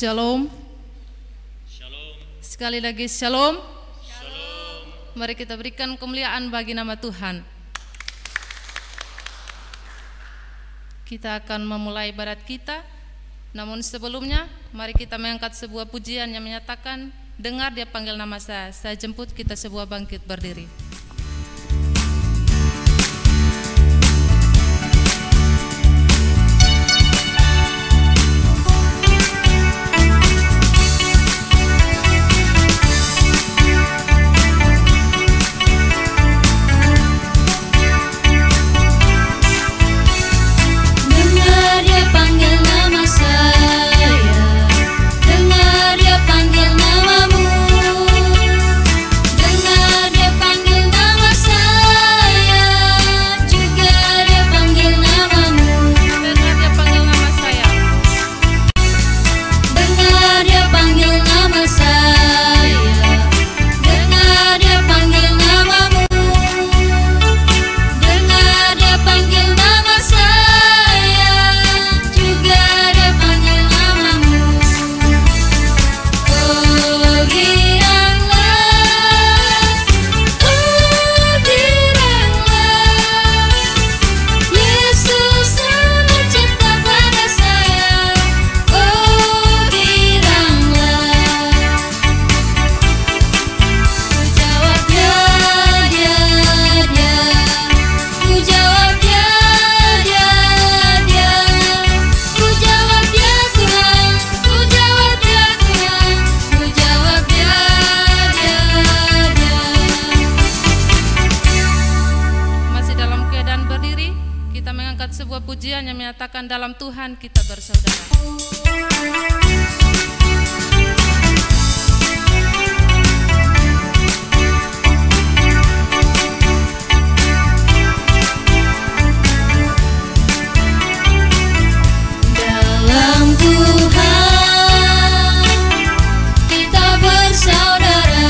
Shalom. Shalom. Sekali lagi shalom. Shalom. Mari kita berikan kemuliaan bagi nama Tuhan. Kita akan memulai ibadat kita. Namun sebelumnya mari kita mengangkat sebuah pujian yang menyatakan, dengar dia panggil nama saya jemput kita sebuah bangkit berdiri. Pujian yang menyatakan dalam Tuhan kita bersaudara. Dalam Tuhan kita bersaudara.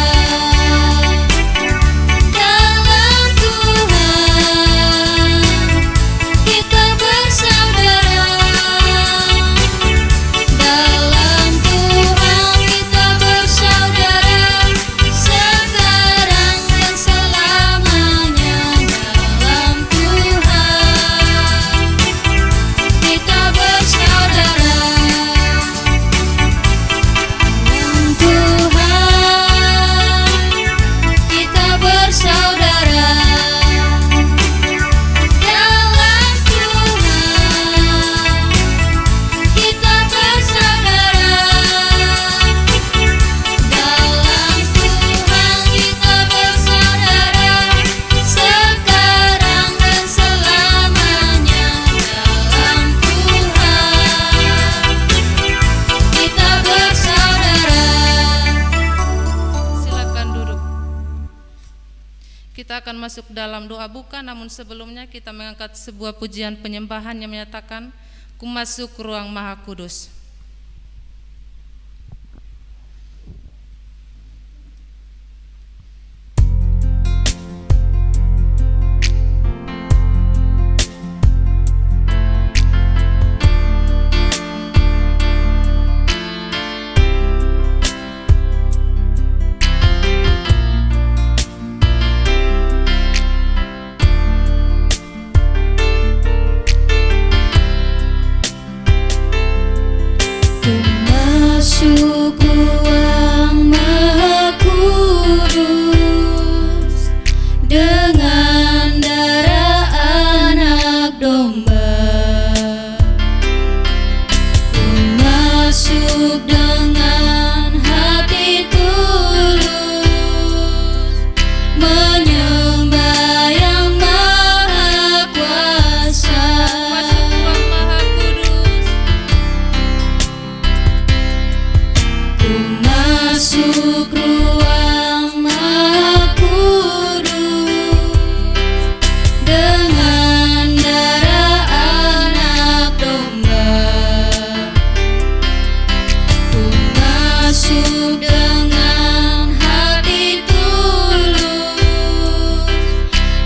Kita akan masuk dalam doa buka, namun sebelumnya kita mengangkat sebuah pujian penyembahan yang menyatakan, ku masuk ruang Maha Kudus.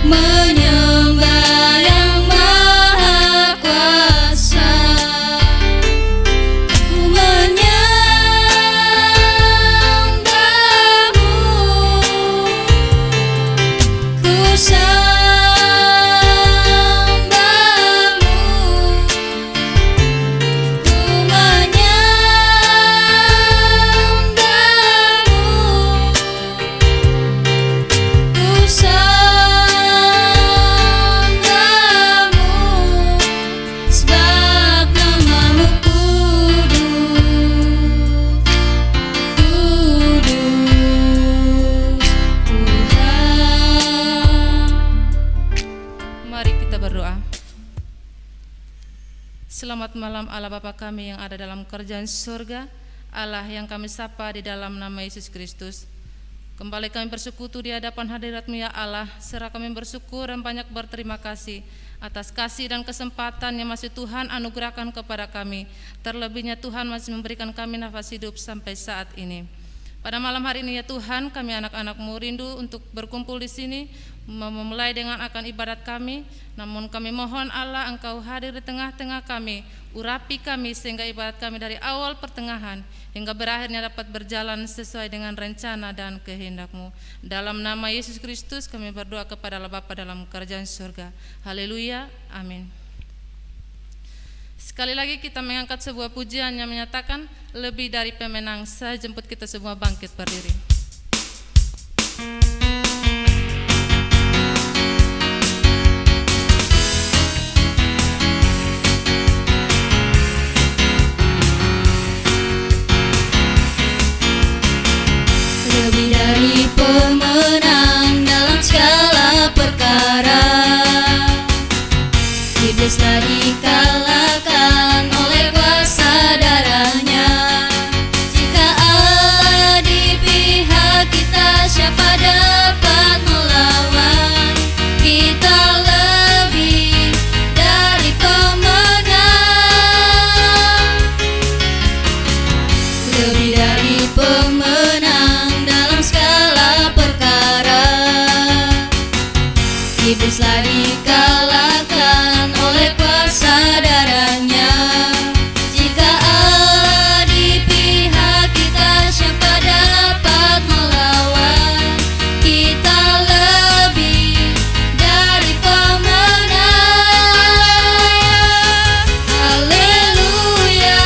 Menyembah Yang Maha Kuasa, ku menyembah Selamat malam Allah Bapa kami yang ada dalam kerajaan surga, Allah yang kami sapa di dalam nama Yesus Kristus. Kembali kami bersekutu di hadapan hadirat-Mu ya Allah, serta kami bersyukur dan banyak berterima kasih atas kasih dan kesempatan yang masih Tuhan anugerahkan kepada kami. Terlebihnya Tuhan masih memberikan kami nafas hidup sampai saat ini. Pada malam hari ini ya Tuhan, kami anak-anak-Mu rindu untuk berkumpul di sini, memulai dengan akan ibadat kami. Namun kami mohon Allah Engkau hadir di tengah-tengah kami, urapi kami sehingga ibadat kami dari awal pertengahan hingga berakhirnya dapat berjalan sesuai dengan rencana dan kehendak-Mu. Dalam nama Yesus Kristus kami berdoa kepada Allah Bapa dalam kerajaan surga. Haleluya, amin. Sekali lagi kita mengangkat sebuah pujian yang menyatakan lebih dari pemenang. Saya jemput kita semua bangkit berdiri. Lebih dari pemenang dalam segala perkara, iblis telah dikalahkan oleh kuasa darahnya. Jika Allah di pihak kita, siapa dapat melawan? Kita lebih dari pemenang, lebih dari pemenang dalam segala perkara. Iblis telah dikalahkan oleh kuasa darahnya. Jika Allah di pihak kita, siapa dapat melawan? Kita lebih dari pemenang. Haleluya,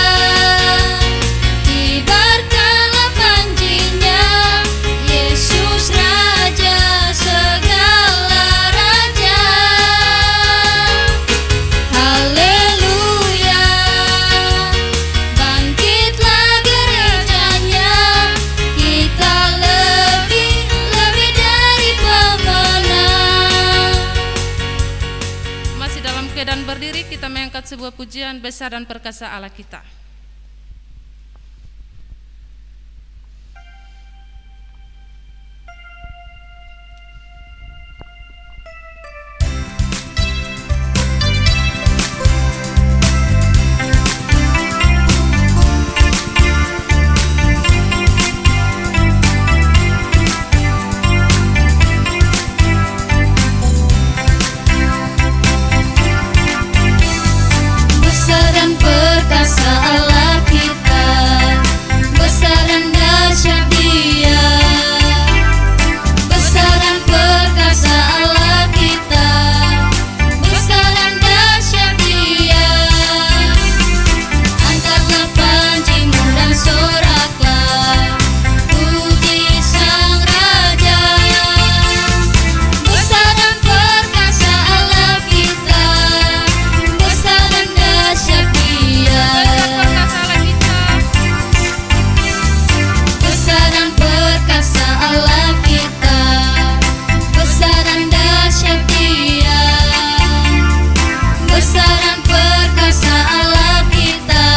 kibarkanlah panjinya, Yesus Raja segala raja. Haleluya, bangkitlah gerejanya, kita lebih dari pemenang. Masih dalam keadaan berdiri, kita mengangkat sebuah pujian besar dan perkasa Allah kita. Besar dan perkasa Allah kita, besar dan dahsyat Dia. Besar dan perkasa Allah kita, besar dan dahsyat Dia. Angkatlah panjimu dan soraklah, puji Sang Raja. Besar dan perkasa Allah kita, besar dan dahsyat Dia. Besar dan perkasa Allah kita, besar dan dahsyat Dia. Besar dan perkasa Allah kita,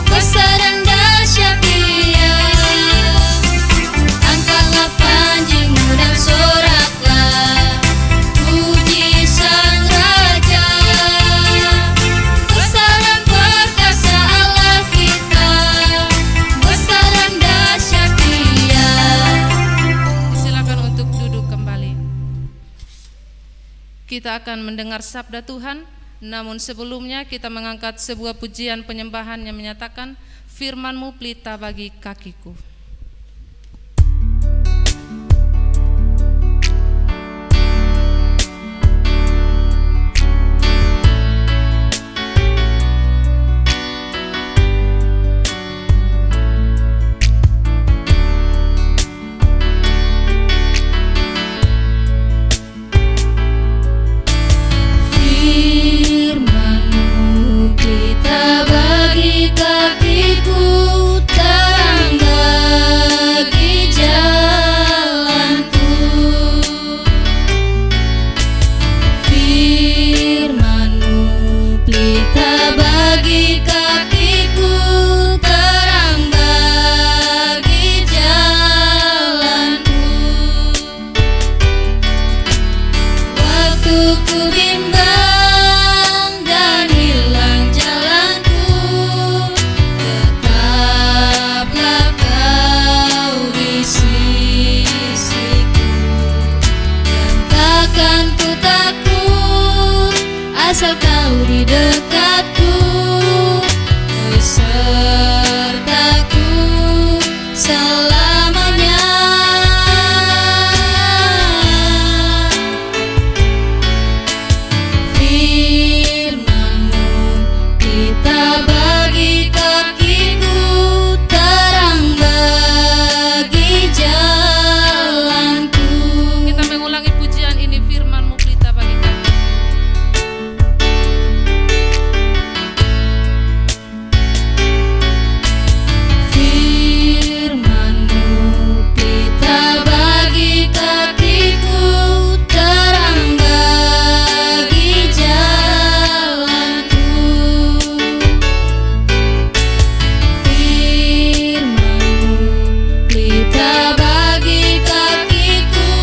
besar dan dahsyat Dia. Angkatlah panjimu dan soraklah, puji Sang Raja. Besar dan perkasa Allah kita, besar dan dahsyat Dia. Silakan untuk duduk kembali. Kita akan mendengar sabda Tuhan, namun sebelumnya kita mengangkat sebuah pujian penyembahan yang menyatakan firman-Mu pelita bagi kakiku. Firman-Mu pelita bagi kakiku, terang asal kau di dekatku, besertaku selamanya. Firman-Mu kita bagi kakiku, terang bagi jalanku. Kita mengulangi pujian ini, firman-Mu pelita bagi kami. Firman-Mu pelita bagi kakiku, terang bagi jalanku. Firman-Mu pelita bagi kakiku,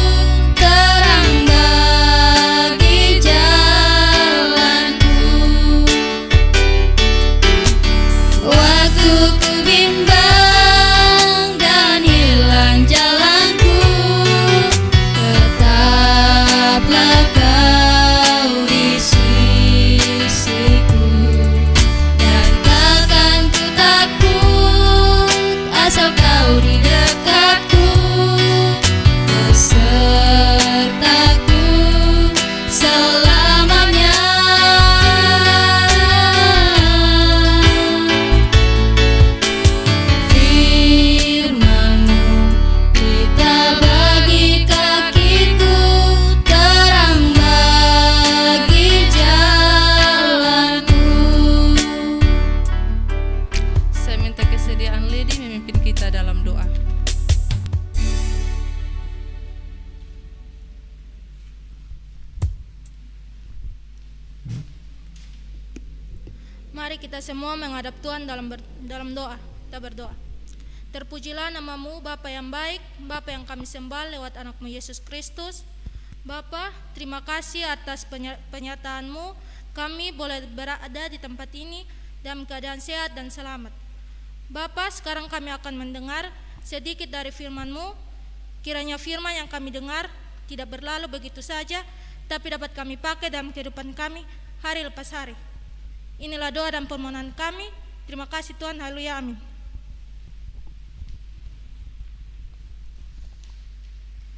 terang bagi jalanku. Waktu ku bimbang dan hilang jalanku, tetaplah kau di sisiku, dan takkan ku takut asal kau di dekatku, besertaku selamanya. Firman-Mu pelita bagi kakiku, terang bagi jalanku. Saya minta kesediaan Lady memimpin kita dalam doa. Mari kita semua menghadap Tuhan dalam doa. Kita berdoa. Terpujilah nama-Mu, Bapa yang baik, Bapa yang kami sembah lewat anak-Mu Yesus Kristus. Bapa, terima kasih atas penyertaan-Mu. Kami boleh berada di tempat ini dalam keadaan sehat dan selamat. Bapa, sekarang kami akan mendengar sedikit dari firman-Mu. Kiranya firman yang kami dengar tidak berlalu begitu saja, tapi dapat kami pakai dalam kehidupan kami hari lepas hari. Inilah doa dan permohonan kami. Terima kasih Tuhan, haleluya, amin.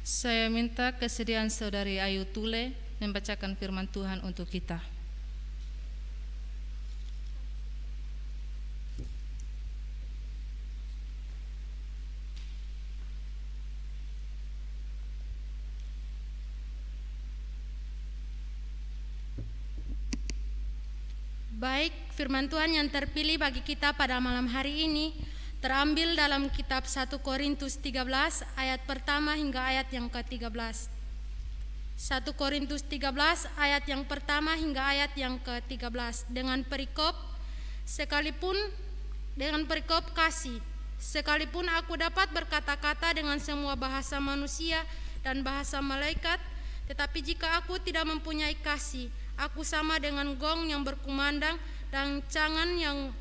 Saya minta kesediaan Saudari Ayu Tule membacakan firman Tuhan untuk kita. Baik, firman Tuhan yang terpilih bagi kita pada malam hari ini terambil dalam kitab 1 Korintus 13 ayat pertama hingga ayat yang ke-13. 1 Korintus 13 ayat yang pertama hingga ayat yang ke-13 dengan perikop kasih. Sekalipun aku dapat berkata-kata dengan semua bahasa manusia dan bahasa malaikat, tetapi jika aku tidak mempunyai kasih, aku sama dengan gong yang berkumandang dan cangan yang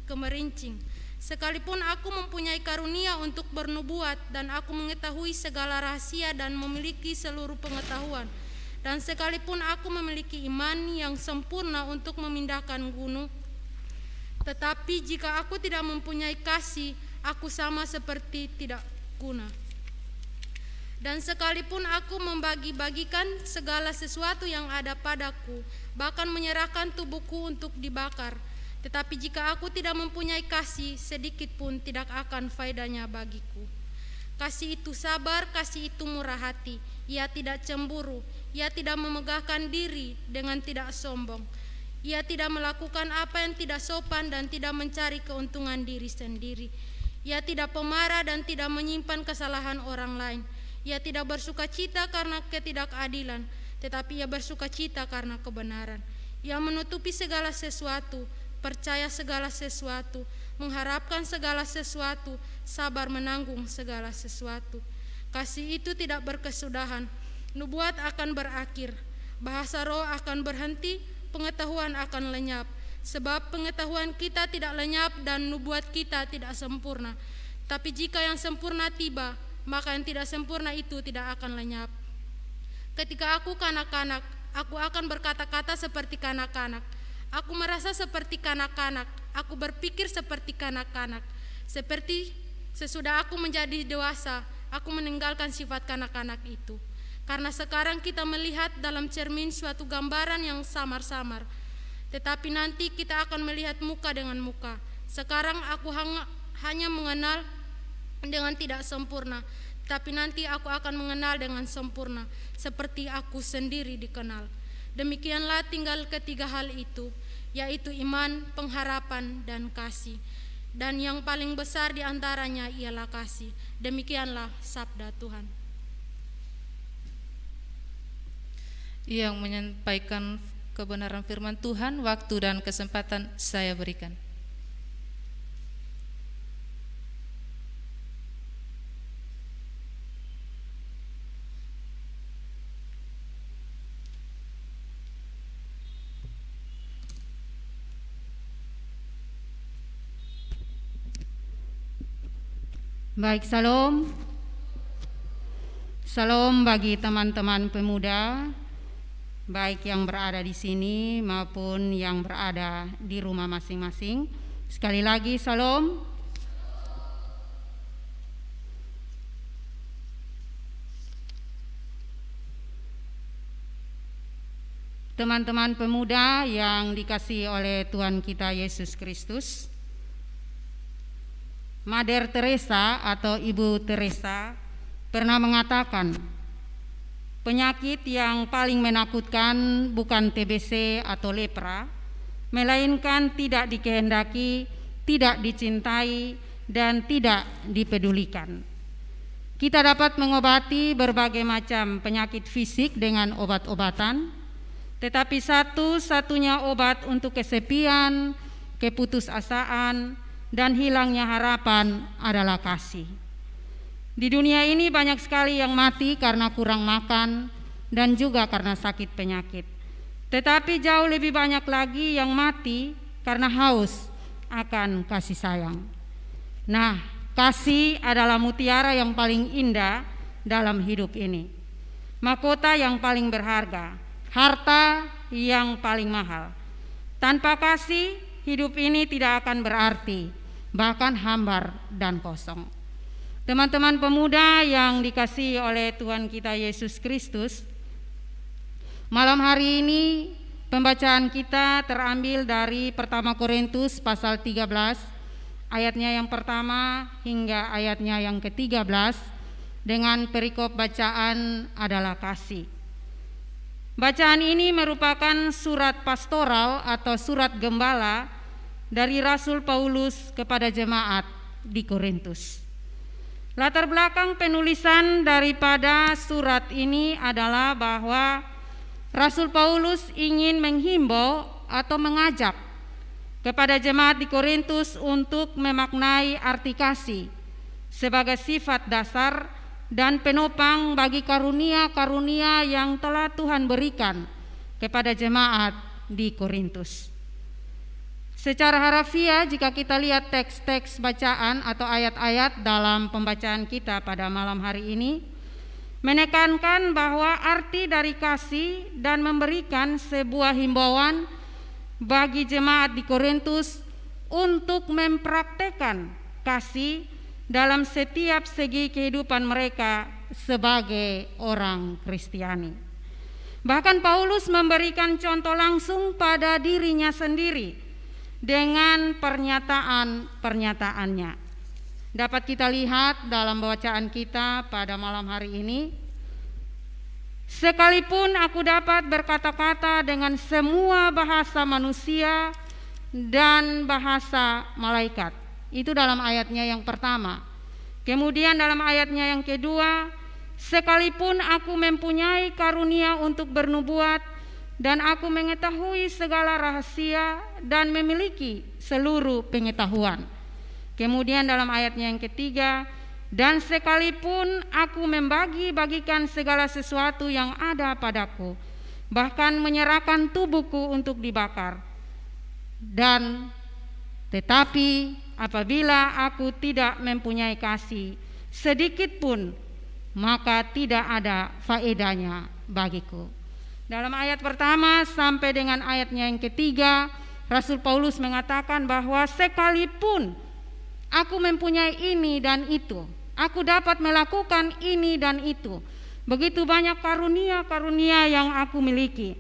kemerincing. Sekalipun aku mempunyai karunia untuk bernubuat dan aku mengetahui segala rahasia dan memiliki seluruh pengetahuan, dan sekalipun aku memiliki iman yang sempurna untuk memindahkan gunung, tetapi jika aku tidak mempunyai kasih, aku sama seperti tidak guna. Dan sekalipun aku membagi-bagikan segala sesuatu yang ada padaku, bahkan menyerahkan tubuhku untuk dibakar, tetapi jika aku tidak mempunyai kasih, sedikit pun tidak akan faedahnya bagiku. Kasih itu sabar, kasih itu murah hati, ia tidak cemburu, ia tidak memegahkan diri dengan tidak sombong, ia tidak melakukan apa yang tidak sopan dan tidak mencari keuntungan diri sendiri, ia tidak pemarah dan tidak menyimpan kesalahan orang lain, ia tidak bersukacita karena ketidakadilan, tetapi ia bersukacita karena kebenaran. Ia menutupi segala sesuatu, percaya segala sesuatu, mengharapkan segala sesuatu, sabar menanggung segala sesuatu. Kasih itu tidak berkesudahan, nubuat akan berakhir, bahasa roh akan berhenti, pengetahuan akan lenyap. Sebab pengetahuan kita tidak lenyap dan nubuat kita tidak sempurna. Tapi jika yang sempurna tiba, maka yang tidak sempurna itu tidak akan lenyap. Ketika aku kanak-kanak, aku akan berkata-kata seperti kanak-kanak. Aku merasa seperti kanak-kanak, aku berpikir seperti kanak-kanak. Seperti sesudah aku menjadi dewasa, aku meninggalkan sifat kanak-kanak itu. Karena sekarang kita melihat dalam cermin suatu gambaran yang samar-samar, tetapi nanti kita akan melihat muka dengan muka. Sekarang aku hanya mengenal dengan tidak sempurna, tapi nanti aku akan mengenal dengan sempurna, seperti aku sendiri dikenal. Demikianlah tinggal ketiga hal itu, yaitu iman, pengharapan, dan kasih. Dan yang paling besar di antaranya ialah kasih. Demikianlah sabda Tuhan. Yang menyampaikan kebenaran firman Tuhan, waktu dan kesempatan saya berikan. Baik, salam. Salam bagi teman-teman pemuda, baik yang berada di sini maupun yang berada di rumah masing-masing. Sekali lagi, salam. Teman-teman pemuda yang dikasihi oleh Tuhan kita Yesus Kristus, Mother Teresa atau Ibu Teresa pernah mengatakan, penyakit yang paling menakutkan bukan TBC atau lepra, melainkan tidak dikehendaki, tidak dicintai, dan tidak dipedulikan. Kita dapat mengobati berbagai macam penyakit fisik dengan obat-obatan, tetapi satu-satunya obat untuk kesepian, keputusasaan, dan hilangnya harapan adalah kasih. Di dunia ini banyak sekali yang mati karena kurang makan dan juga karena sakit penyakit. Tetapi jauh lebih banyak lagi yang mati karena haus akan kasih sayang. Nah, kasih adalah mutiara yang paling indah dalam hidup ini. Mahkota yang paling berharga, harta yang paling mahal. Tanpa kasih, hidup ini tidak akan berarti, bahkan hambar dan kosong. Teman-teman pemuda yang dikasihi oleh Tuhan kita Yesus Kristus, malam hari ini pembacaan kita terambil dari 1 Korintus pasal 13, ayatnya yang pertama hingga ayatnya yang ke-13, dengan perikop bacaan adalah kasih. Bacaan ini merupakan surat pastoral atau surat gembala dari Rasul Paulus kepada jemaat di Korintus. Latar belakang penulisan daripada surat ini adalah bahwa Rasul Paulus ingin menghimbau atau mengajak kepada jemaat di Korintus untuk memaknai arti kasih sebagai sifat dasar dan penopang bagi karunia-karunia yang telah Tuhan berikan kepada jemaat di Korintus. Secara harafiah, jika kita lihat teks-teks bacaan atau ayat-ayat dalam pembacaan kita pada malam hari ini, menekankan bahwa arti dari kasih dan memberikan sebuah himbauan bagi jemaat di Korintus untuk mempraktekkan kasih dalam setiap segi kehidupan mereka sebagai orang Kristiani. Bahkan Paulus memberikan contoh langsung pada dirinya sendiri dengan pernyataan-pernyataannya. Dapat kita lihat dalam bacaan kita pada malam hari ini, sekalipun aku dapat berkata-kata dengan semua bahasa manusia dan bahasa malaikat. Itu dalam ayatnya yang pertama. Kemudian dalam ayatnya yang kedua, sekalipun aku mempunyai karunia untuk bernubuat dan aku mengetahui segala rahasia dan memiliki seluruh pengetahuan. Kemudian dalam ayatnya yang ketiga, dan sekalipun aku membagi-bagikan segala sesuatu yang ada padaku, bahkan menyerahkan tubuhku untuk dibakar, dan tetapi apabila aku tidak mempunyai kasih sedikit pun, maka tidak ada faedahnya bagiku. Dalam ayat pertama sampai dengan ayatnya yang ketiga, Rasul Paulus mengatakan bahwa sekalipun aku mempunyai ini dan itu, aku dapat melakukan ini dan itu, begitu banyak karunia-karunia yang aku miliki,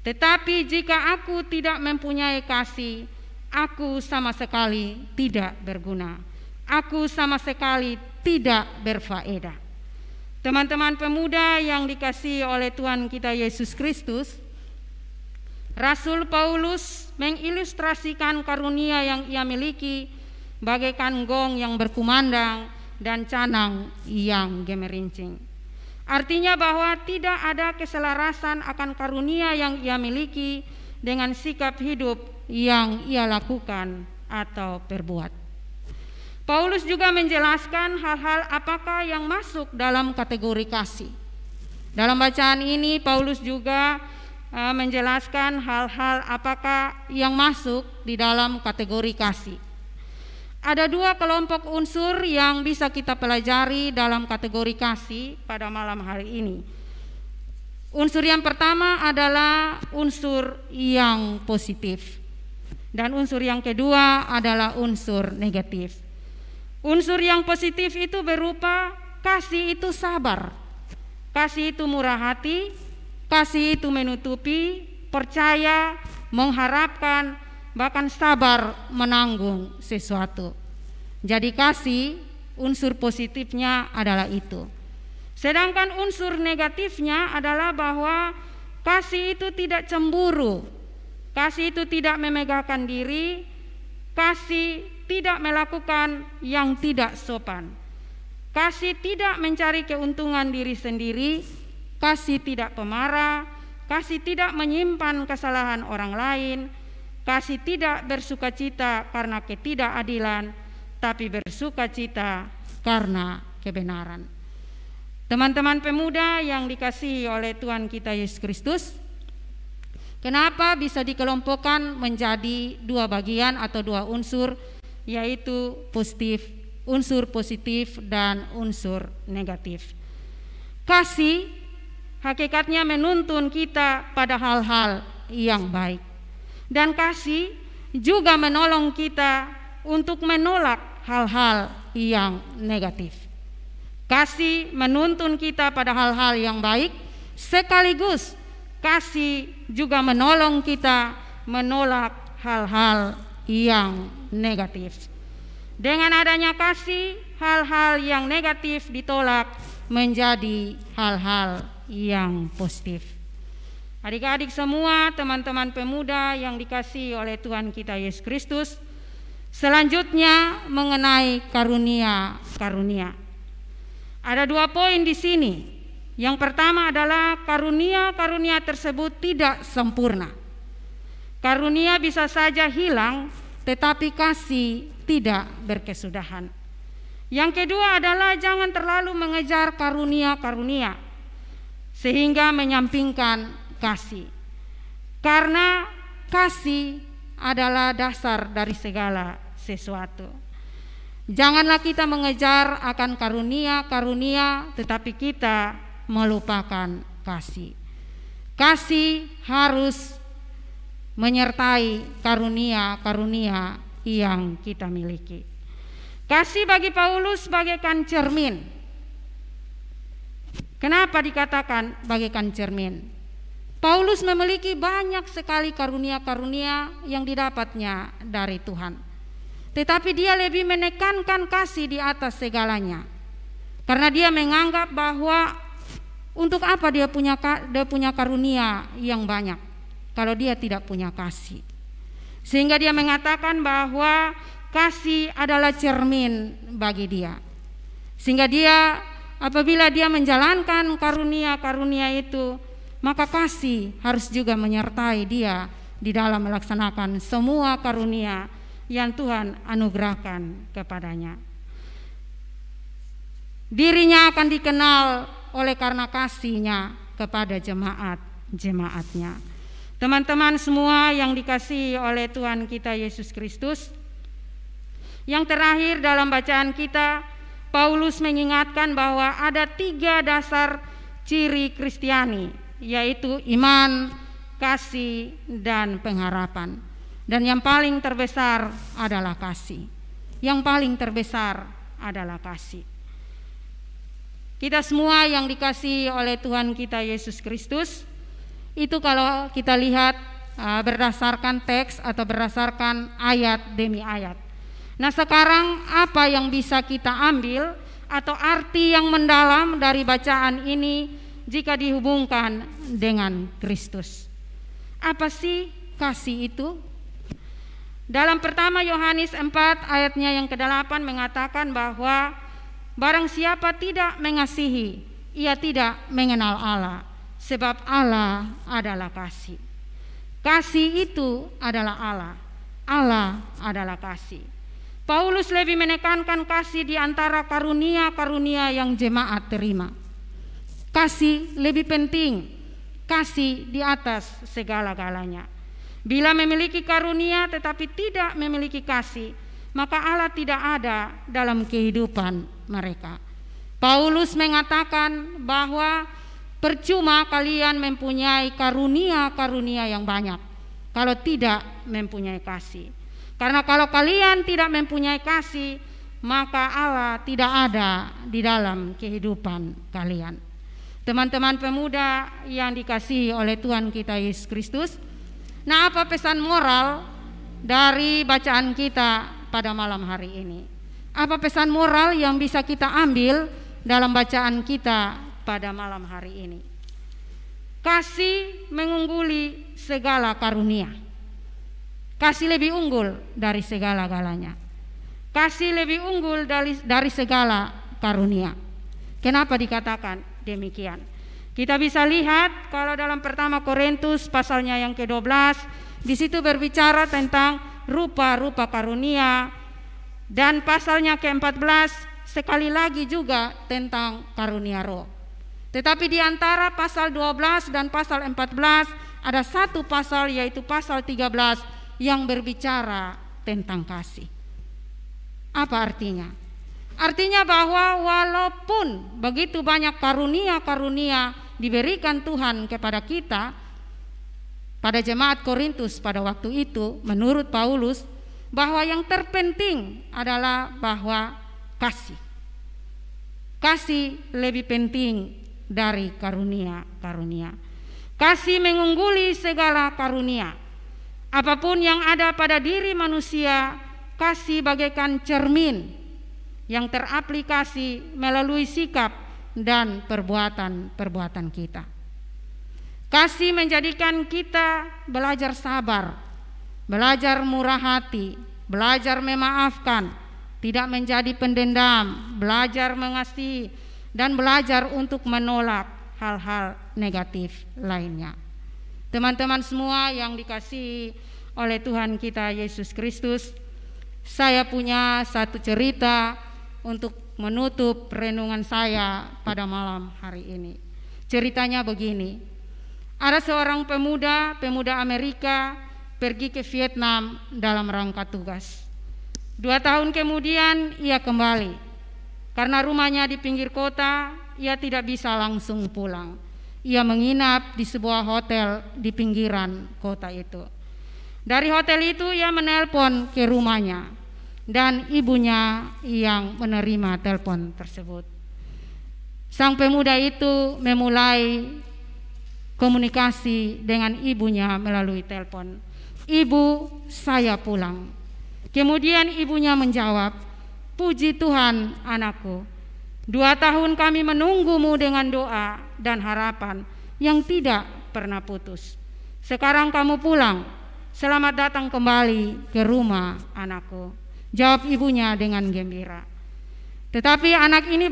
tetapi jika aku tidak mempunyai kasih, aku sama sekali tidak berguna, aku sama sekali tidak berfaedah. Teman-teman pemuda yang dikasihi oleh Tuhan kita Yesus Kristus, Rasul Paulus mengilustrasikan karunia yang ia miliki bagaikan gong yang berkumandang dan canang yang gemerincing. Artinya bahwa tidak ada keselarasan akan karunia yang ia miliki dengan sikap hidup yang ia lakukan atau perbuat. Paulus juga menjelaskan hal-hal apakah yang masuk dalam kategori kasih. Dalam bacaan ini Paulus juga menjelaskan hal-hal apakah yang masuk di dalam kategori kasih. Ada dua kelompok unsur yang bisa kita pelajari dalam kategori kasih pada malam hari ini. Unsur yang pertama adalah unsur yang positif, dan unsur yang kedua adalah unsur negatif. Unsur yang positif itu berupa kasih itu sabar, kasih itu murah hati, kasih itu menutupi, percaya, mengharapkan, bahkan sabar menanggung sesuatu. Jadi kasih unsur positifnya adalah itu. Sedangkan unsur negatifnya adalah bahwa kasih itu tidak cemburu, kasih itu tidak memegahkan diri, kasih tidak melakukan yang tidak sopan, kasih tidak mencari keuntungan diri sendiri, kasih tidak pemarah, kasih tidak menyimpan kesalahan orang lain, kasih tidak bersukacita karena ketidakadilan, tapi bersukacita karena kebenaran. Teman-teman pemuda yang dikasihi oleh Tuhan kita Yesus Kristus, kenapa bisa dikelompokkan menjadi dua bagian atau dua unsur, yaitu unsur positif dan unsur negatif. Kasih hakikatnya menuntun kita pada hal-hal yang baik, dan kasih juga menolong kita untuk menolak hal-hal yang negatif. Kasih menuntun kita pada hal-hal yang baik, sekaligus kasih juga menolong kita menolak hal-hal yang negatif. Dengan adanya kasih, hal-hal yang negatif ditolak menjadi hal-hal yang positif. Adik-adik semua, teman-teman pemuda yang dikasihi oleh Tuhan kita Yesus Kristus, selanjutnya mengenai karunia-karunia. Ada dua poin di sini. Yang pertama adalah karunia-karunia tersebut tidak sempurna. Karunia bisa saja hilang, tetapi kasih tidak berkesudahan. Yang kedua adalah jangan terlalu mengejar karunia-karunia sehingga menyampingkan kasih. Karena kasih adalah dasar dari segala sesuatu. Janganlah kita mengejar akan karunia-karunia tetapi kita melupakan kasih. Kasih harus menyertai karunia-karunia yang kita miliki. Kasih bagi Paulus bagaikan cermin. Kenapa dikatakan bagaikan cermin? Paulus memiliki banyak sekali karunia-karunia yang didapatnya dari Tuhan. Tetapi dia lebih menekankan kasih di atas segalanya. Karena dia menganggap bahwa untuk apa dia punya karunia yang banyak kalau dia tidak punya kasih. Sehingga dia mengatakan bahwa kasih adalah cermin bagi dia. Sehingga dia apabila dia menjalankan karunia-karunia itu, maka kasih harus juga menyertai dia di dalam melaksanakan semua karunia yang Tuhan anugerahkan kepadanya. Dirinya akan dikenal oleh karena kasihnya kepada jemaat-jemaatnya. Teman-teman semua yang dikasihi oleh Tuhan kita Yesus Kristus, yang terakhir dalam bacaan kita, Paulus mengingatkan bahwa ada 3 dasar ciri Kristiani yaitu iman, kasih, dan pengharapan. Dan yang paling terbesar adalah kasih. Yang paling terbesar adalah kasih. Kita semua yang dikasihi oleh Tuhan kita Yesus Kristus, itu kalau kita lihat berdasarkan teks atau berdasarkan ayat demi ayat. Nah, sekarang apa yang bisa kita ambil atau arti yang mendalam dari bacaan ini jika dihubungkan dengan Kristus? Apa sih kasih itu? Dalam pertama Yohanes 4 ayatnya yang ke-8 mengatakan bahwa barang siapa tidak mengasihi, ia tidak mengenal Allah, sebab Allah adalah kasih. Kasih itu adalah Allah. Allah adalah kasih. Paulus lebih menekankan kasih di antara karunia-karunia yang jemaat terima. Kasih lebih penting, kasih di atas segala-galanya. Bila memiliki karunia tetapi tidak memiliki kasih, maka Allah tidak ada dalam kehidupan mereka. Paulus mengatakan bahwa percuma kalian mempunyai karunia-karunia yang banyak kalau tidak mempunyai kasih. Karena kalau kalian tidak mempunyai kasih, maka Allah tidak ada di dalam kehidupan kalian. Teman-teman pemuda yang dikasihi oleh Tuhan kita Yesus Kristus, nah, apa pesan moral dari bacaan kita pada malam hari ini? Apa pesan moral yang bisa kita ambil dalam bacaan kita pada malam hari ini? Kasih mengungguli segala karunia. Kasih lebih unggul dari segala-galanya. Kasih lebih unggul dari segala karunia. Kenapa dikatakan demikian? Kita bisa lihat kalau dalam pertama Korintus pasalnya yang ke-12, di situ berbicara tentang rupa-rupa karunia, dan pasalnya ke-14 sekali lagi juga tentang karunia roh. Tetapi di antara pasal 12 dan pasal 14 ada satu pasal, yaitu pasal 13 yang berbicara tentang kasih. Apa artinya? Artinya bahwa walaupun begitu banyak karunia-karunia diberikan Tuhan kepada kita, pada jemaat Korintus pada waktu itu, menurut Paulus, bahwa yang terpenting adalah bahwa kasih. Kasih lebih penting dari karunia-karunia. Kasih mengungguli segala karunia. Apapun yang ada pada diri manusia, kasih bagaikan cermin yang teraplikasi melalui sikap dan perbuatan-perbuatan kita. Kasih menjadikan kita belajar sabar, belajar murah hati, belajar memaafkan, tidak menjadi pendendam, belajar mengasihi, dan belajar untuk menolak hal-hal negatif lainnya. Teman-teman semua yang dikasihi oleh Tuhan kita Yesus Kristus, saya punya satu cerita untuk menutup renungan saya pada malam hari ini. Ceritanya begini. Ada seorang pemuda Amerika pergi ke Vietnam dalam rangka tugas. 2 tahun kemudian ia kembali. Karena rumahnya di pinggir kota, ia tidak bisa langsung pulang. Ia menginap di sebuah hotel di pinggiran kota itu. Dari hotel itu ia menelpon ke rumahnya, dan ibunya yang menerima telepon tersebut. Sang pemuda itu memulai komunikasi dengan ibunya melalui telepon. "Ibu, saya pulang." Kemudian ibunya menjawab, "Puji Tuhan, anakku. 2 tahun kami menunggumu dengan doa dan harapan yang tidak pernah putus. Sekarang kamu pulang. Selamat datang kembali ke rumah, anakku." Jawab ibunya dengan gembira. Tetapi anak ini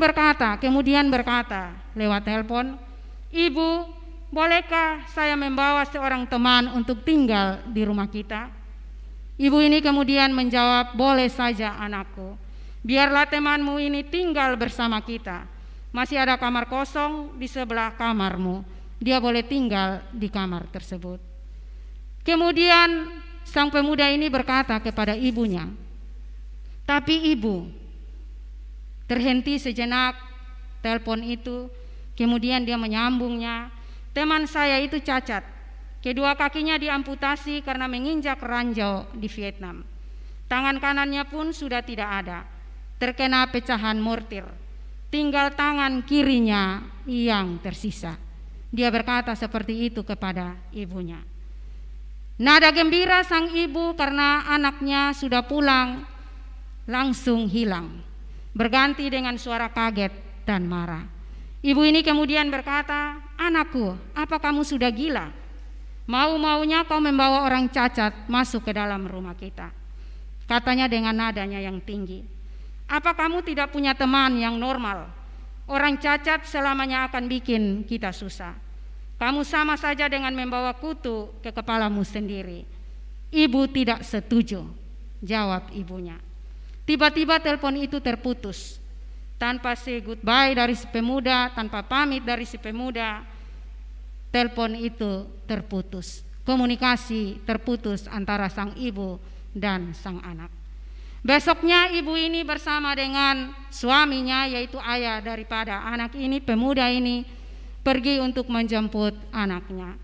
kemudian berkata lewat telepon, "Ibu, bolehkah saya membawa seorang teman untuk tinggal di rumah kita?" Ibu ini kemudian menjawab, "Boleh saja, anakku. Biarlah temanmu ini tinggal bersama kita. Masih ada kamar kosong di sebelah kamarmu. Dia boleh tinggal di kamar tersebut." Kemudian sang pemuda ini berkata kepada ibunya, "Tapi ibu," terhenti sejenak telepon itu, kemudian dia menyambungnya, teman saya itu cacat. Kedua kakinya diamputasi karena menginjak ranjau di Vietnam. Tangan kanannya pun sudah tidak ada, terkena pecahan mortir. Tinggal tangan kirinya yang tersisa. Dia berkata seperti itu kepada ibunya. Nada gembira sang ibu karena anaknya sudah pulang langsung hilang, berganti dengan suara kaget dan marah. Ibu ini kemudian berkata, "Anakku, apa kamu sudah gila? Mau-maunya kau membawa orang cacat masuk ke dalam rumah kita." Katanya dengan nadanya yang tinggi. "Apa kamu tidak punya teman yang normal? Orang cacat selamanya akan bikin kita susah. Kamu sama saja dengan membawa kutu ke kepalamu sendiri." "Ibu tidak setuju," jawab ibunya. Tiba-tiba telepon itu terputus. Tanpa say goodbye dari si pemuda, tanpa pamit dari si pemuda, telepon itu terputus. Komunikasi terputus antara sang ibu dan sang anak. Besoknya ibu ini bersama dengan suaminya, yaitu ayah daripada anak ini, pemuda ini, pergi untuk menjemput anaknya.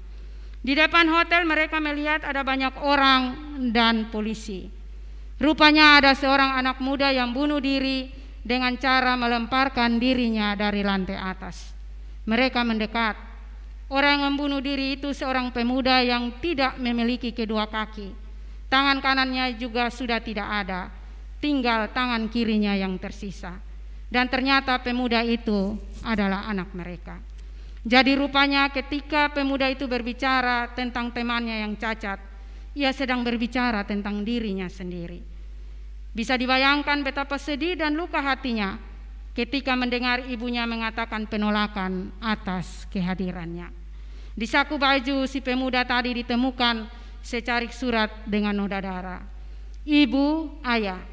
Di depan hotel mereka melihat ada banyak orang dan polisi. Rupanya ada seorang anak muda yang bunuh diri dengan cara melemparkan dirinya dari lantai atas. Mereka mendekat. Orang yang membunuh diri itu seorang pemuda yang tidak memiliki kedua kaki. Tangan kanannya juga sudah tidak ada, tinggal tangan kirinya yang tersisa. Dan ternyata pemuda itu adalah anak mereka. Jadi rupanya ketika pemuda itu berbicara tentang temannya yang cacat, ia sedang berbicara tentang dirinya sendiri. Bisa dibayangkan betapa sedih dan luka hatinya ketika mendengar ibunya mengatakan penolakan atas kehadirannya. Di saku baju si pemuda tadi ditemukan secarik surat dengan noda darah. "Ibu, ayah,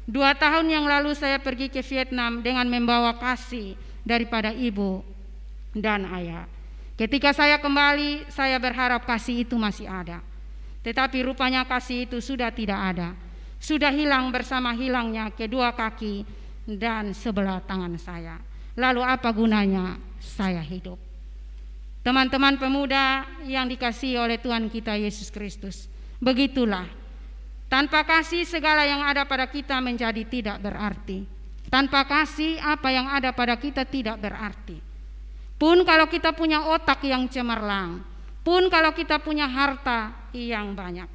2 tahun yang lalu saya pergi ke Vietnam dengan membawa kasih daripada ibu dan ayah. Ketika saya kembali, saya berharap kasih itu masih ada. Tetapi rupanya kasih itu sudah tidak ada. Sudah hilang bersama hilangnya kedua kaki dan sebelah tangan saya. Lalu apa gunanya saya hidup?" Teman-teman pemuda yang dikasihi oleh Tuhan kita Yesus Kristus, begitulah. Tanpa kasih segala yang ada pada kita menjadi tidak berarti. Tanpa kasih apa yang ada pada kita tidak berarti. Pun kalau kita punya otak yang cemerlang, pun kalau kita punya harta yang banyak,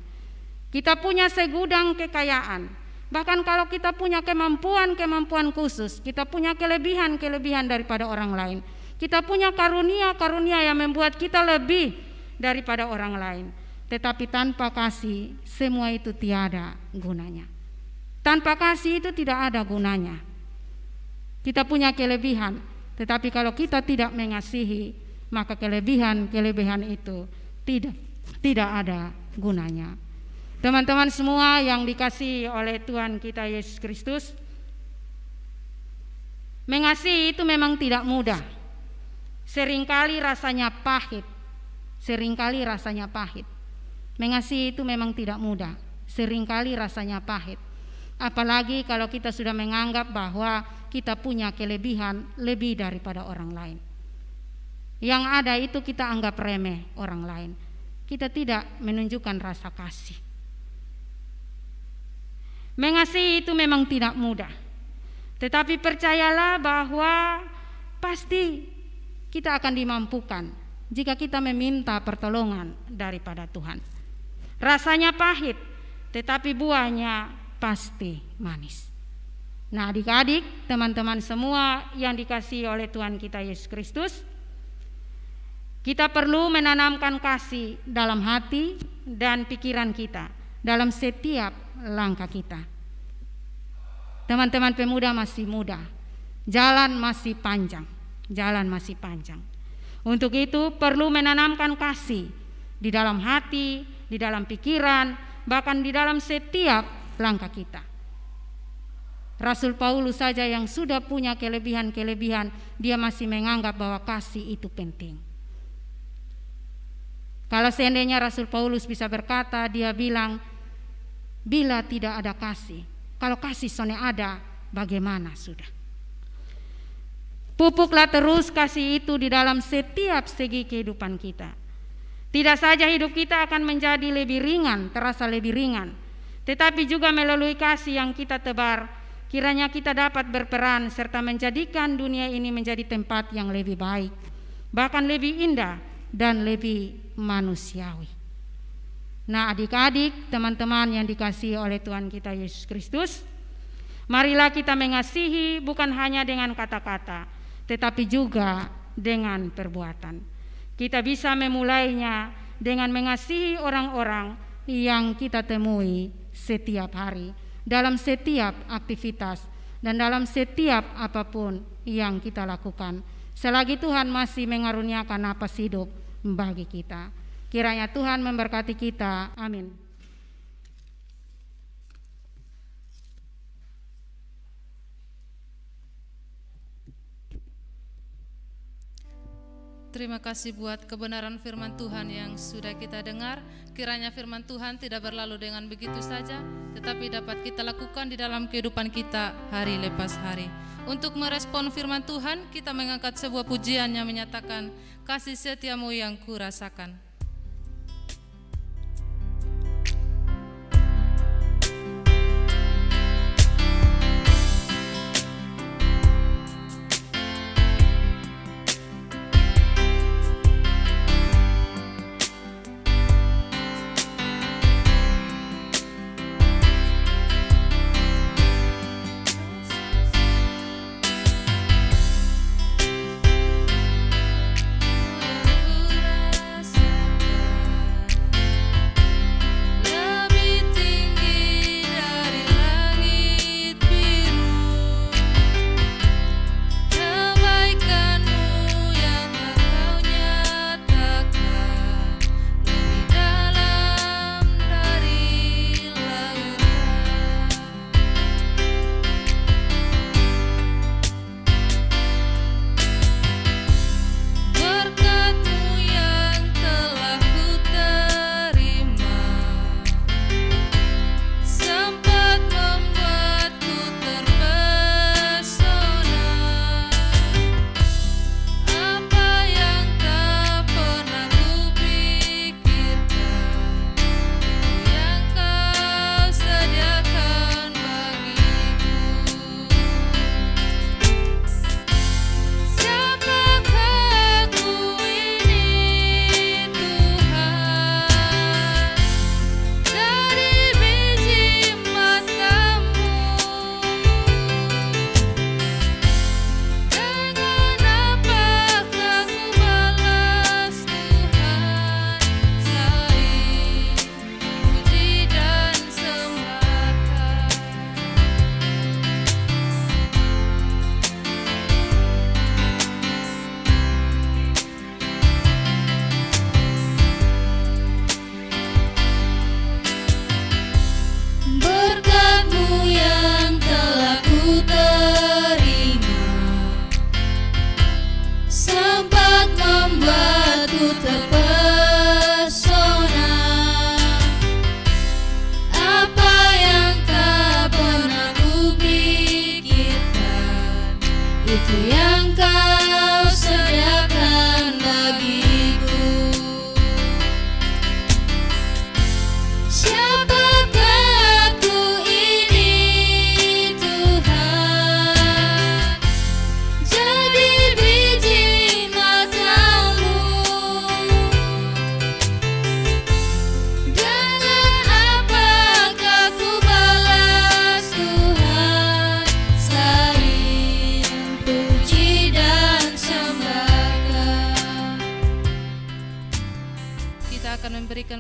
kita punya segudang kekayaan, bahkan kalau kita punya kemampuan khusus, kita punya kelebihan daripada orang lain, kita punya karunia yang membuat kita lebih daripada orang lain, tetapi tanpa kasih semua itu tiada gunanya. Tanpa kasih itu tidak ada gunanya. Kita punya kelebihan, tetapi kalau kita tidak mengasihi, maka kelebihan itu tidak ada gunanya. Teman-teman semua yang dikasihi oleh Tuhan kita Yesus Kristus, mengasihi itu memang tidak mudah. Seringkali rasanya pahit. Mengasihi itu memang tidak mudah. Seringkali rasanya pahit. Apalagi kalau kita sudah menganggap bahwa kita punya kelebihan lebih daripada orang lain. Yang ada itu kita anggap remeh orang lain. Kita tidak menunjukkan rasa kasih. Mengasihi itu memang tidak mudah. Tetapi percayalah bahwa pasti kita akan dimampukan jika kita meminta pertolongan daripada Tuhan. Rasanya pahit, tetapi buahnya pasti manis. Nah, adik-adik, teman-teman semua yang dikasihi oleh Tuhan kita Yesus Kristus, kita perlu menanamkan kasih dalam hati dan pikiran kita, dalam setiap langkah kita. Teman-teman pemuda masih muda, jalan masih panjang. Untuk itu perlu menanamkan kasih di dalam hati, di dalam pikiran, bahkan di dalam setiap langkah kita. Rasul Paulus saja yang sudah punya kelebihan, dia masih menganggap bahwa kasih itu penting. Kalau seandainya Rasul Paulus bisa berkata, dia bilang, bila tidak ada kasih, kalau kasih soalnya ada, bagaimana sudah? Pupuklah terus kasih itu di dalam setiap segi kehidupan kita. Tidak saja hidup kita akan menjadi lebih ringan, terasa lebih ringan, tetapi juga melalui kasih yang kita tebar, kiranya kita dapat berperan serta menjadikan dunia ini menjadi tempat yang lebih baik, bahkan lebih indah dan lebih manusiawi. Nah, adik-adik, teman-teman yang dikasihi oleh Tuhan kita Yesus Kristus, marilah kita mengasihi bukan hanya dengan kata-kata, tetapi juga dengan perbuatan. Kita bisa memulainya dengan mengasihi orang-orang yang kita temui setiap hari, dalam setiap aktivitas, dan dalam setiap apapun yang kita lakukan, selagi Tuhan masih mengaruniakan napas hidup bagi kita. Kiranya Tuhan memberkati kita. Amin. Terima kasih buat kebenaran firman Tuhan yang sudah kita dengar. Kiranya firman Tuhan tidak berlalu dengan begitu saja, tetapi dapat kita lakukan di dalam kehidupan kita hari lepas hari. Untuk merespon firman Tuhan, kita mengangkat sebuah pujian yang menyatakan, kasih setiamu yang kurasakan.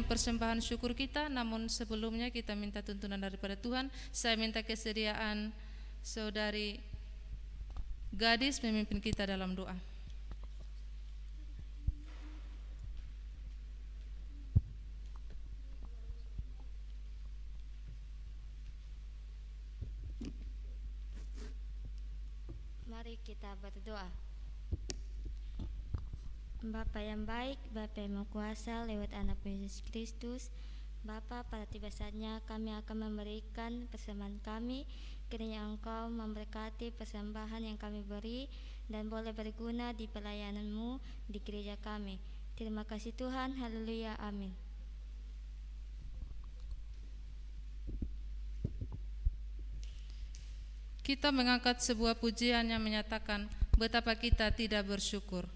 Persembahan syukur kita, namun sebelumnya kita minta tuntunan daripada Tuhan. Saya minta kesediaan saudari gadis memimpin kita dalam doa. Mari kita berdoa. Bapa yang baik, Bapa yang Maha Kuasa, lewat anak Yesus Kristus, Bapa, pada tiba saatnya kami akan memberikan persembahan kami, kiranya Engkau memberkati persembahan yang kami beri, dan boleh berguna di pelayanan-Mu di gereja kami. Terima kasih Tuhan, haleluya, amin. Kita mengangkat sebuah pujian yang menyatakan betapa kita tidak bersyukur.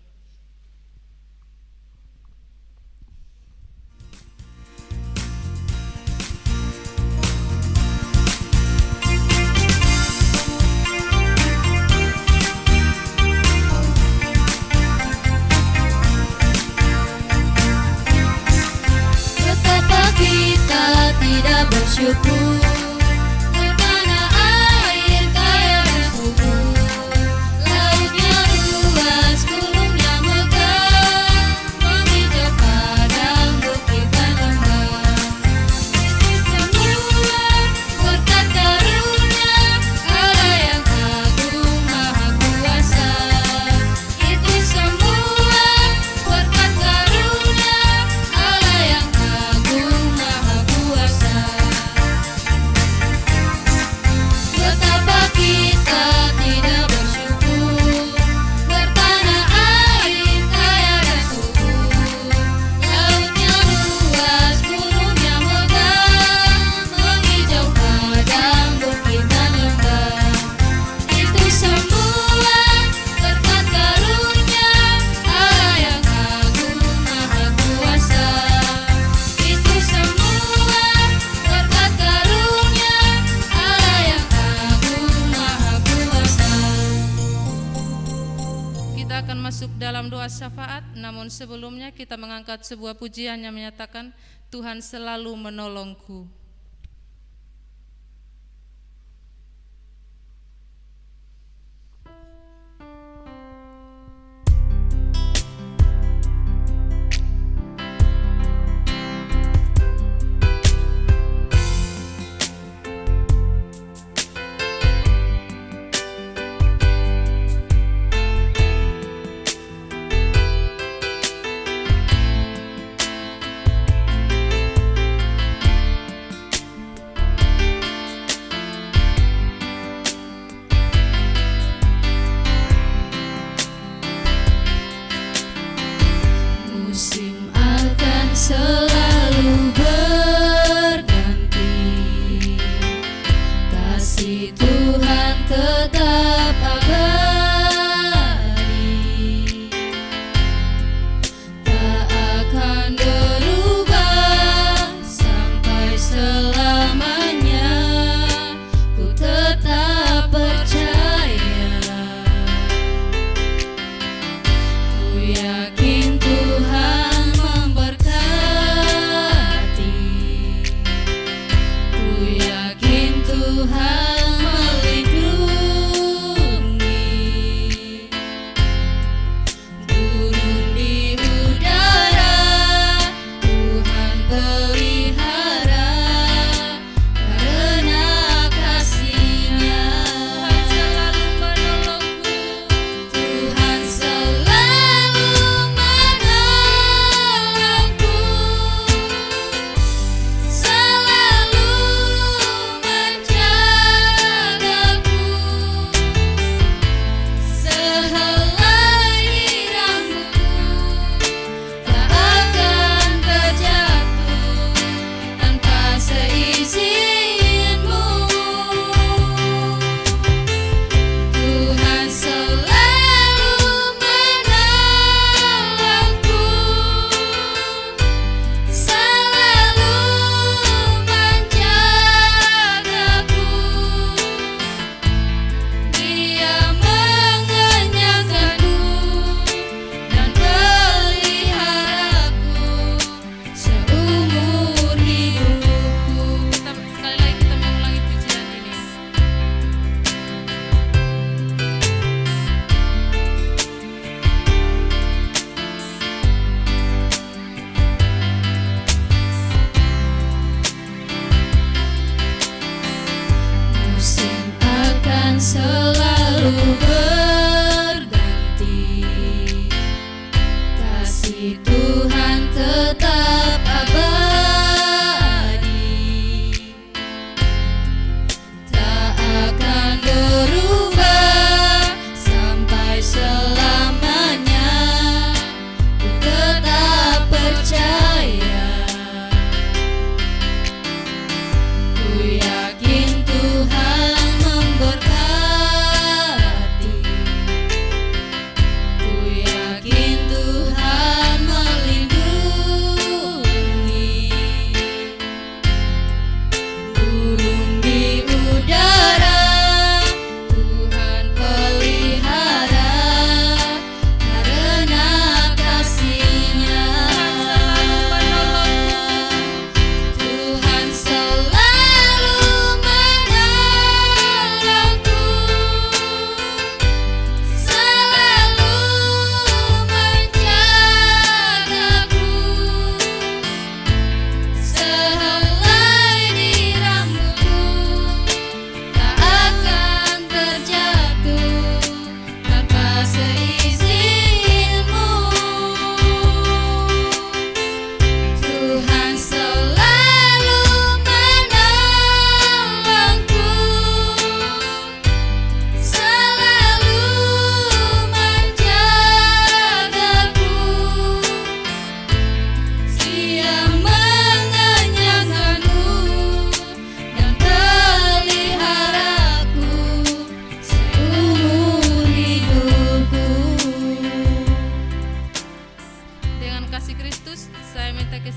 Betapa kita tidak bersyukur. Syafaat, namun sebelumnya kita mengangkat sebuah pujian yang menyatakan Tuhan selalu menolongku.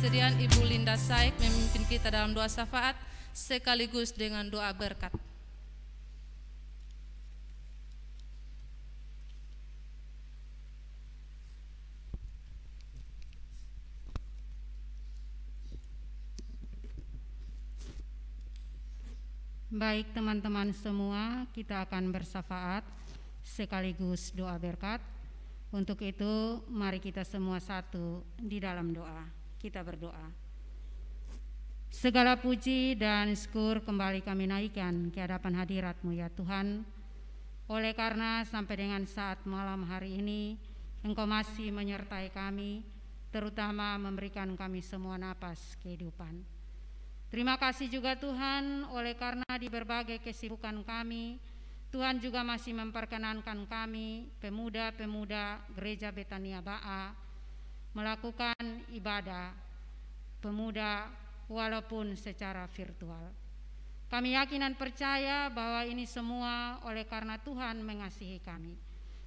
kesediaan Ibu Linda Saik memimpin kita dalam doa syafaat sekaligus dengan doa berkat. Baik teman-teman semua, kita akan bersyafaat sekaligus doa berkat. Untuk itu mari kita semua satu di dalam doa. Kita berdoa. Segala puji dan syukur kembali kami naikkan ke hadapan hadirat-Mu ya Tuhan. Oleh karena sampai dengan saat malam hari ini Engkau masih menyertai kami, terutama memberikan kami semua napas kehidupan. Terima kasih juga Tuhan, oleh karena di berbagai kesibukan kami, Tuhan juga masih memperkenankan kami, pemuda-pemuda Gereja Betania Ba'a, melakukan ibadah pemuda walaupun secara virtual. Kami yakin dan percaya bahwa ini semua oleh karena Tuhan mengasihi kami.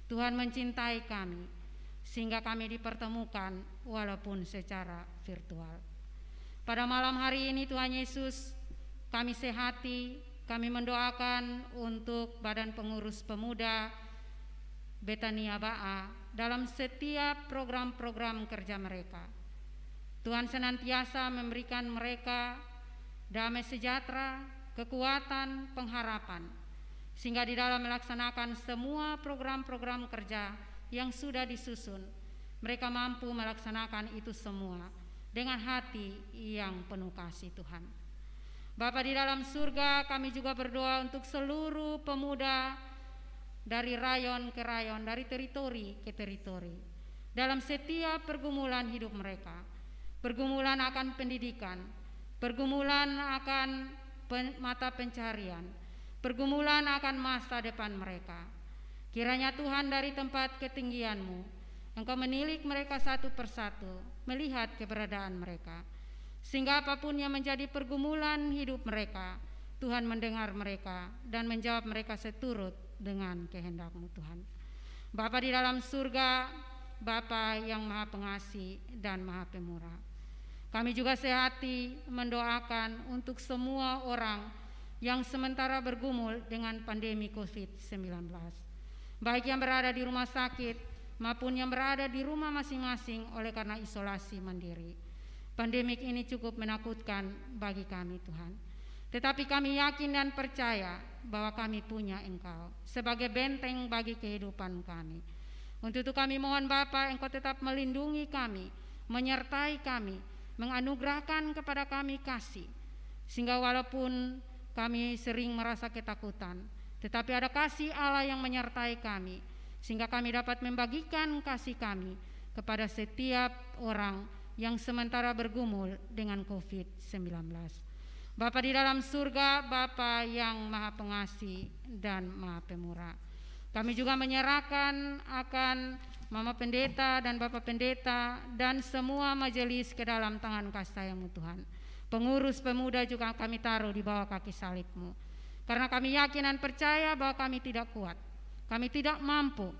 Tuhan mencintai kami, sehingga kami dipertemukan walaupun secara virtual. Pada malam hari ini Tuhan Yesus, kami sehati, kami mendoakan untuk Badan Pengurus Pemuda Betania Ba'a dalam setiap program-program kerja mereka. Tuhan senantiasa memberikan mereka damai sejahtera, kekuatan, pengharapan, sehingga di dalam melaksanakan semua program-program kerja yang sudah disusun, mereka mampu melaksanakan itu semua dengan hati yang penuh kasih Tuhan. Bapa di dalam surga, kami juga berdoa untuk seluruh pemuda dari rayon ke rayon, dari teritori ke teritori, dalam setiap pergumulan hidup mereka, pergumulan akan pendidikan, pergumulan akan mata pencarian, pergumulan akan masa depan mereka. Kiranya Tuhan dari tempat ketinggian-Mu, Engkau menilik mereka satu persatu, melihat keberadaan mereka, sehingga apapun yang menjadi pergumulan hidup mereka, Tuhan mendengar mereka dan menjawab mereka seturut dengan kehendak-Mu Tuhan. Bapa di dalam surga, Bapa yang Maha Pengasih dan Maha Pemurah, kami juga sehati mendoakan untuk semua orang yang sementara bergumul dengan pandemi COVID-19, baik yang berada di rumah sakit maupun yang berada di rumah masing-masing oleh karena isolasi mandiri. Pandemik ini cukup menakutkan bagi kami Tuhan, tetapi kami yakin dan percaya bahwa kami punya Engkau sebagai benteng bagi kehidupan kami. Untuk itu kami mohon Bapa, Engkau tetap melindungi kami, menyertai kami, menganugerahkan kepada kami kasih, sehingga walaupun kami sering merasa ketakutan, tetapi ada kasih Allah yang menyertai kami, sehingga kami dapat membagikan kasih kami kepada setiap orang yang sementara bergumul dengan COVID-19. Bapa di dalam surga, Bapa yang Maha Pengasih dan Maha Pemurah, kami juga menyerahkan akan Mama Pendeta dan Bapak Pendeta dan semua majelis ke dalam tangan kasih sayang-Mu Tuhan. Pengurus pemuda juga kami taruh di bawah kaki salib-Mu, karena kami yakin dan percaya bahwa kami tidak kuat, kami tidak mampu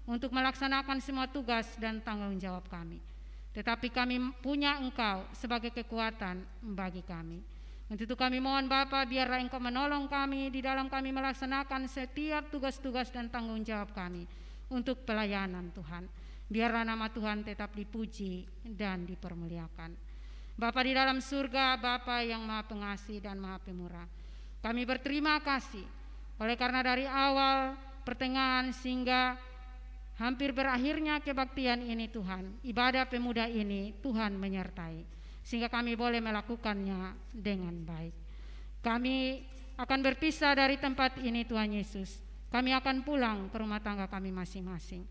untuk melaksanakan semua tugas dan tanggung jawab kami, tetapi kami punya Engkau sebagai kekuatan bagi kami. Untuk itu kami mohon Bapa, biarlah Engkau menolong kami di dalam kami melaksanakan setiap tugas-tugas dan tanggung jawab kami untuk pelayanan Tuhan. Biarlah nama Tuhan tetap dipuji dan dipermuliakan. Bapa di dalam surga, Bapa yang Maha Pengasih dan Maha Pemurah, kami berterima kasih oleh karena dari awal, pertengahan sehingga hampir berakhirnya kebaktian ini Tuhan, ibadah pemuda ini Tuhan menyertai, sehingga kami boleh melakukannya dengan baik. Kami akan berpisah dari tempat ini Tuhan Yesus, kami akan pulang ke rumah tangga kami masing-masing.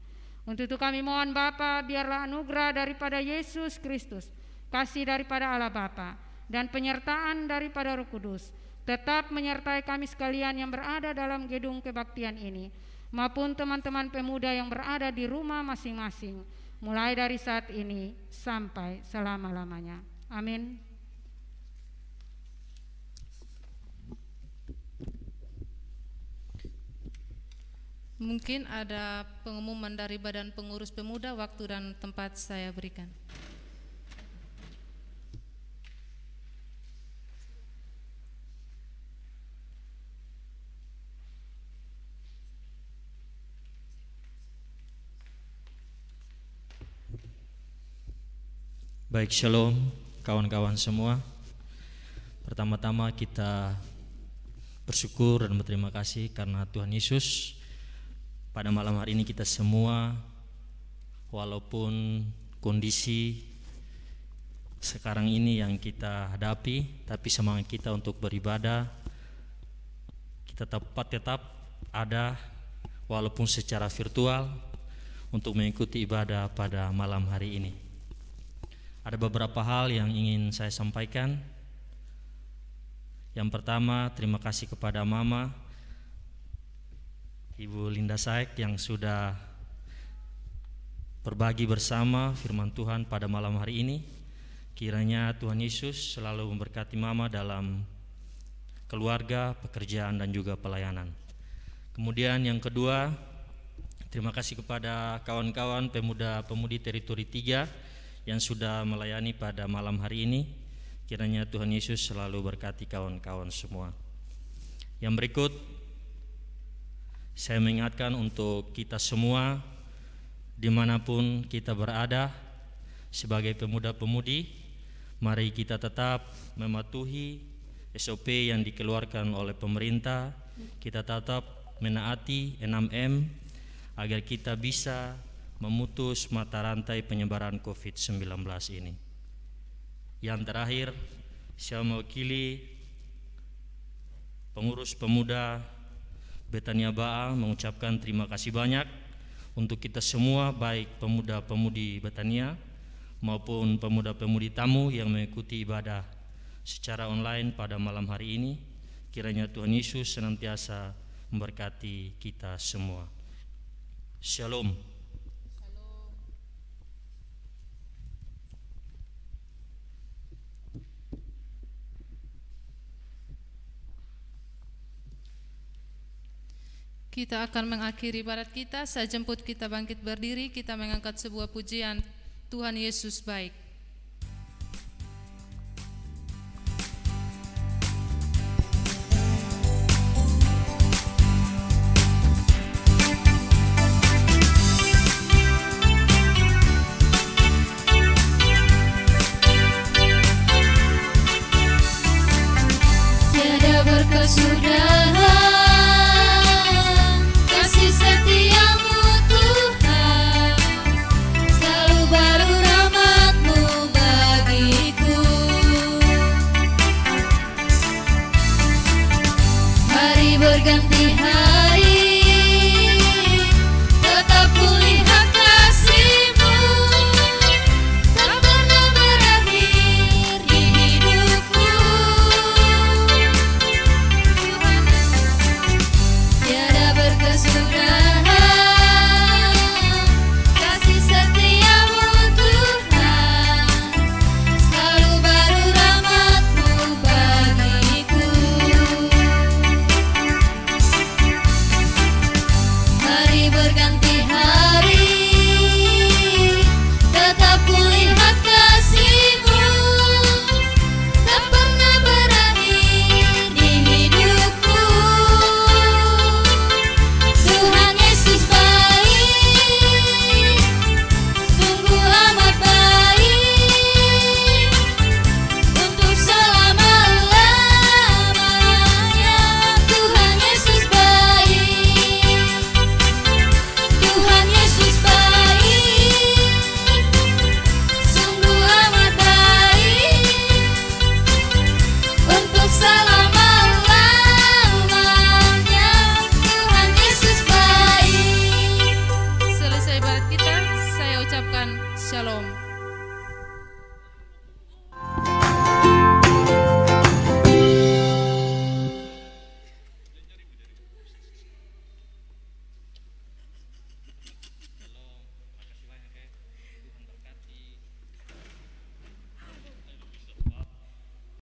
Untuk itu kami mohon Bapa, biarlah anugerah daripada Yesus Kristus, kasih daripada Allah Bapa, dan penyertaan daripada Roh Kudus tetap menyertai kami sekalian yang berada dalam gedung kebaktian ini, maupun teman-teman pemuda yang berada di rumah masing-masing, mulai dari saat ini sampai selama-lamanya. Amin. Mungkin ada pengumuman dari Badan Pengurus Pemuda, waktu dan tempat saya berikan. Baik, shalom kawan-kawan semua. Pertama-tama kita bersyukur dan berterima kasih karena Tuhan Yesus pada malam hari ini kita semua, walaupun kondisi sekarang ini yang kita hadapi, tapi semangat kita untuk beribadah kita tetap ada walaupun secara virtual untuk mengikuti ibadah pada malam hari ini. Ada beberapa hal yang ingin saya sampaikan. Yang pertama, terima kasih kepada Mama Ibu Linda Saek yang sudah berbagi bersama firman Tuhan pada malam hari ini. Kiranya Tuhan Yesus selalu memberkati Mama dalam keluarga, pekerjaan dan juga pelayanan. Kemudian yang kedua, terima kasih kepada kawan-kawan pemuda-pemudi Teritori 3 yang sudah melayani pada malam hari ini. Kiranya Tuhan Yesus selalu berkati kawan-kawan semua. Yang berikut, saya mengingatkan untuk kita semua dimanapun kita berada sebagai pemuda-pemudi, mari kita tetap mematuhi SOP yang dikeluarkan oleh pemerintah. Kita tetap menaati 6M agar kita bisa memutus mata rantai penyebaran COVID-19 ini. Yang terakhir, saya mewakili pengurus pemuda Betania Baal mengucapkan terima kasih banyak untuk kita semua, baik pemuda-pemudi Betania maupun pemuda-pemudi tamu yang mengikuti ibadah secara online pada malam hari ini. Kiranya Tuhan Yesus senantiasa memberkati kita semua. Shalom. Kita akan mengakhiri ibadat kita. Saya jemput kita bangkit berdiri, kita mengangkat sebuah pujian, Tuhan Yesus baik.